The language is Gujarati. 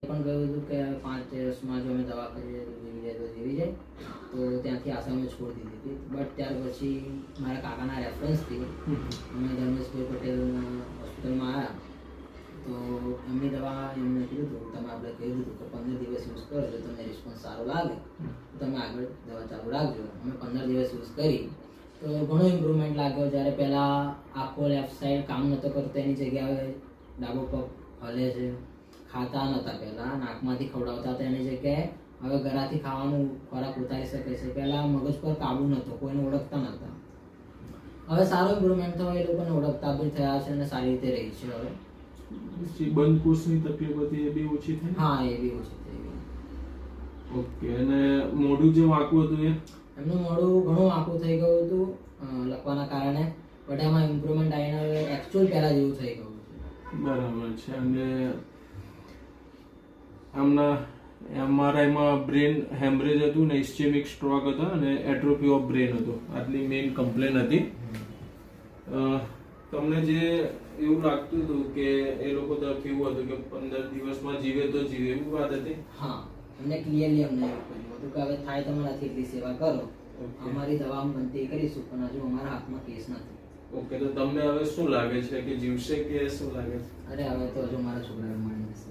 પણ કહ્યું હતું કે 5 વર્ષમાં જો અમે દવા કરીએ તો જીવી જાય તો જીવી જાય, તો ત્યાંથી આશા મેં છોડી દીધી હતી. બટ ત્યાર પછી મારા કાકાના રેફરન્સથી અમે ધર્મેશભાઈ પટેલના હોસ્પિટલમાં આવ્યા, તો એમની દવા એમને કીધું હતું, તમે આપણે કહી દીધું કે 15 દિવસ યુઝ કરો, જો તમને રિસ્પોન્સ સારો લાગે તો તમે આગળ દવા ચાલુ રાખજો. અમે 15 દિવસ યુઝ કરી તો ઘણો ઇમ્પ્રુવમેન્ટ લાગ્યો. જ્યારે પહેલાં આખો લેફ્ટ સાઈડ કામ નહોતો કરતો, એની જગ્યાએ ડાબો પગ હલે છે. ખાતા નહોતા પહેલાં, નાકમાંથી ખવડાવતા હતા, એની જગ્યાએ હવે ગળાથી ખાવાનું ખોરાક ઉતારી શકે છે. પહેલાં મગજ પર કાબુ નહોતો, કોઈને ઓળખતા નહોતા. હવે સારો ઇમ્પ્રુવમેન્ટ થયો, એ લોકોને ઓળખતા બી થયા છે અને સારી રીતે રહી છે. હવે બંધ કોષની તકલીફ હતી એ બી ઓછી થઈ? હા, એ બી ઓછી થઈ ગઈ. ઓકે. અને મોઢું જે વાંકું હતું એમનું મોઢું ઘણું વાંકું થઈ ગયું હતું લખવાના કારણે, બટ એમાં ઇમ્પ્રુવમેન્ટ આવીને હવે એકચ્યુઅલ પહેલાં જેવું થઈ ગયું છે. બરાબર છે. અને આમના એમઆરઆઈમાં બ્રેન હેમરેજ હતું ને ઇસ્ચેમિક સ્ટ્રોક હતા અને એટ્રોફી ઓફ બ્રેન હતું. આટલી મેઇન કમ્પ્લેન હતી. તમને જે એવું લાગતું હતું કે એ લોકો તરફ એવું હતું કે 15 દિવસમાં જીવે તો જીવે, એવું વાત હતી? હા, એમને ક્લિયરલી અમને એવું કહ્યું હતું કે હવે થાય તમારાથી એટલી સેવા કરો, અમારી દવા બનતી કરીશું, પણ હજુ અમારા હાથમાં કેસ નથી. ઓકે. તો તમને હવે શું લાગે છે કે જીવશે કે શું લાગે છે? અરે હવે તો હજુ મારા છોકરાને મારી જશે.